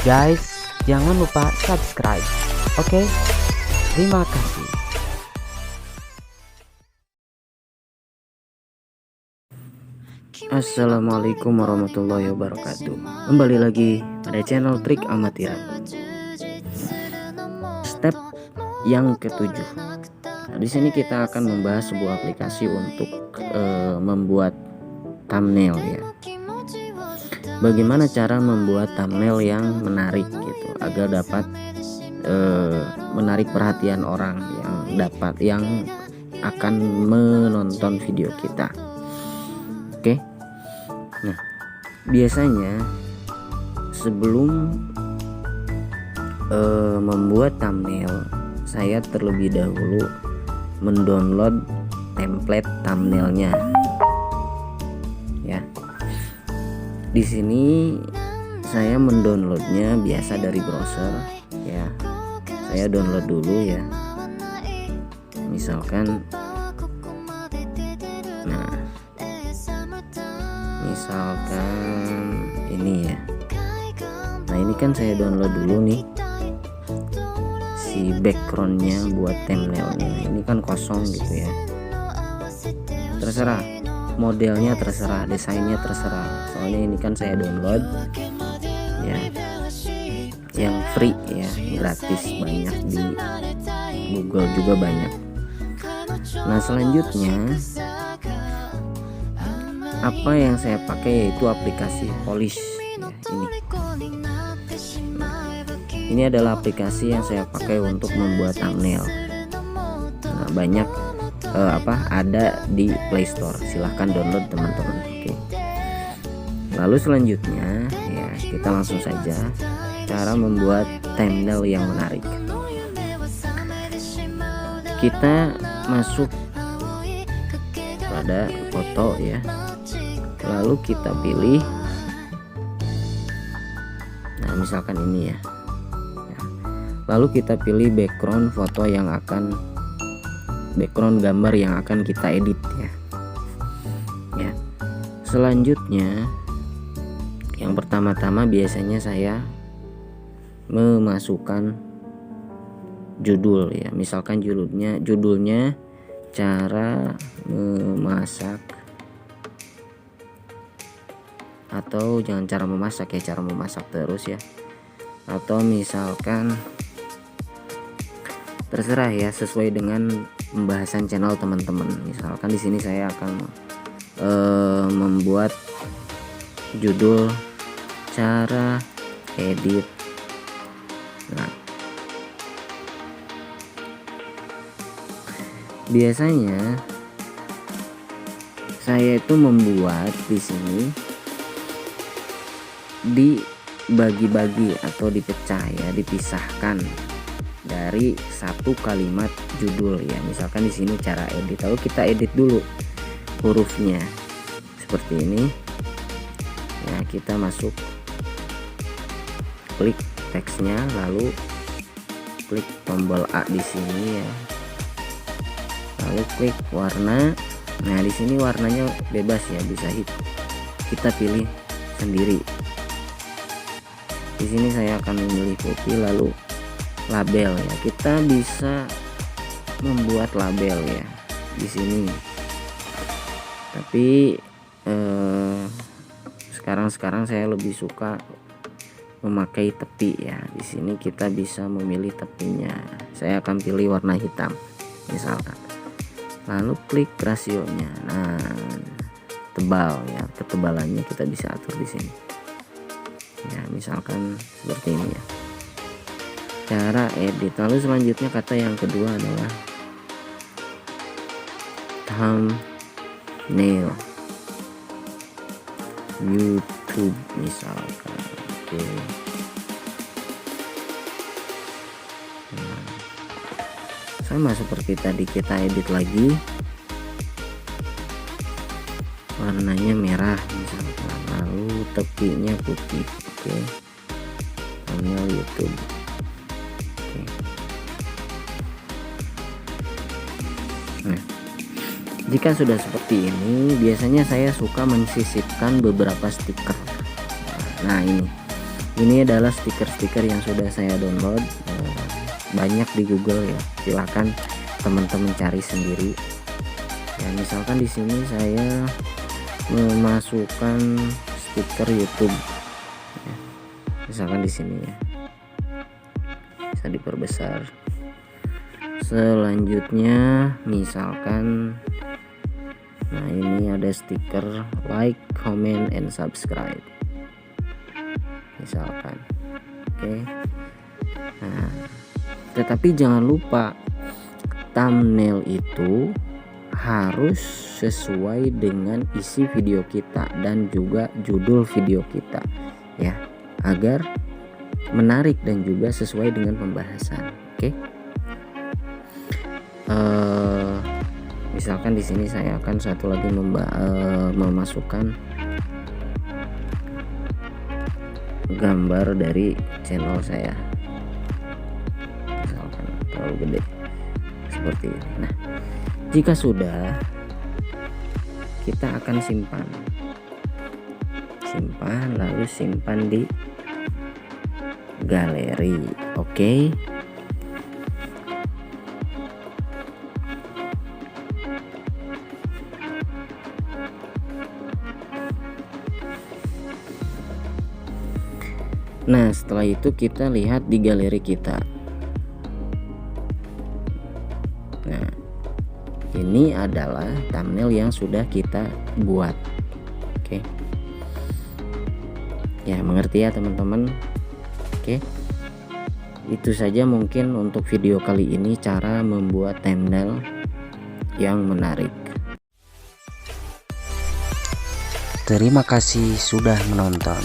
Guys, jangan lupa subscribe. Oke, terima kasih. Assalamualaikum warahmatullahi wabarakatuh. Kembali lagi pada channel Trik Amatiran. Step yang ketujuh. Nah, di sini kita akan membahas sebuah aplikasi untuk membuat thumbnail ya. Bagaimana cara membuat thumbnail yang menarik gitu agar dapat menarik perhatian orang yang akan menonton video kita. Oke. Nah, biasanya sebelum membuat thumbnail, saya terlebih dahulu mendownload template thumbnailnya. Ya. Di sini saya mendownloadnya biasa dari browser ya. Saya download dulu ya. Misalkan ini ya. Nah, ini kan saya download dulu nih si backgroundnya buat thumbnailnya. Ini kan kosong gitu ya. Terserah modelnya, terserah desainnya, terserah. Soalnya ini kan saya download ya, yang free ya, gratis, banyak di Google juga banyak. Nah, selanjutnya apa yang saya pakai yaitu aplikasi Polish ya, ini adalah aplikasi yang saya pakai untuk membuat thumbnail. Nah, banyak ada di Play Store, silahkan download teman-teman. Oke. Lalu selanjutnya ya, kita langsung saja cara membuat thumbnail yang menarik. Kita masuk pada foto ya, lalu kita pilih, nah misalkan ini ya. Lalu kita pilih background foto background gambar yang akan kita edit ya. Selanjutnya yang pertama-tama biasanya saya memasukkan judul ya. Misalkan judulnya cara memasak, atau jangan cara memasak ya, cara memasak terus ya. Atau misalkan terserah ya, sesuai dengan pembahasan channel teman-teman. Misalkan di sini saya akan membuat judul cara edit. Nah, biasanya saya itu membuat di sini dibagi-bagi atau dipecah ya, dipisahkan dari satu kalimat judul ya. Misalkan di sini cara edit, lalu kita edit dulu hurufnya seperti ini ya. Kita masuk, klik teksnya, lalu klik tombol A di sini ya, lalu klik warna. Nah, di sini warnanya bebas ya, bisa kita pilih sendiri. Di sini saya akan memilih putih. Lalu label ya, kita bisa membuat label ya di sini. Tapi sekarang saya lebih suka memakai tepi ya. Di sini kita bisa memilih tepinya. Saya akan pilih warna hitam misalkan. Lalu klik rasionya. Nah, tebal ya, ketebalannya kita bisa atur di sini. Ya, misalkan seperti ini ya. Cara edit. Lalu selanjutnya kata yang kedua adalah thumbnail YouTube misalkan. Oke. Nah, sama seperti tadi, kita edit lagi, warnanya merah misalkan, lalu tepinya putih. Oke. Thumbnail YouTube. Nah, jika sudah seperti ini, biasanya saya suka mensisipkan beberapa stiker. Nah, ini Ini adalah stiker-stiker yang sudah saya download, banyak di Google ya, silakan teman-teman cari sendiri ya. Misalkan di sini saya memasukkan stiker YouTube ya. Misalkan di sini ya, bisa diperbesar. Selanjutnya misalkan, nah ini ada stiker like, comment, and subscribe misalkan. Oke. Nah, tetapi jangan lupa thumbnail itu harus sesuai dengan isi video kita dan juga judul video kita ya, agar menarik dan juga sesuai dengan pembahasan. Oke. Misalkan di sini saya akan satu lagi memasukkan gambar dari channel saya, misalkan terlalu gede seperti ini. Nah, jika sudah, kita akan simpan lalu simpan di galeri. Oke. Nah, setelah itu kita lihat di galeri kita. Nah, ini adalah thumbnail yang sudah kita buat. Oke. Ya, mengerti ya teman-teman. Oke. Itu saja mungkin untuk video kali ini, cara membuat thumbnail yang menarik. Terima kasih sudah menonton.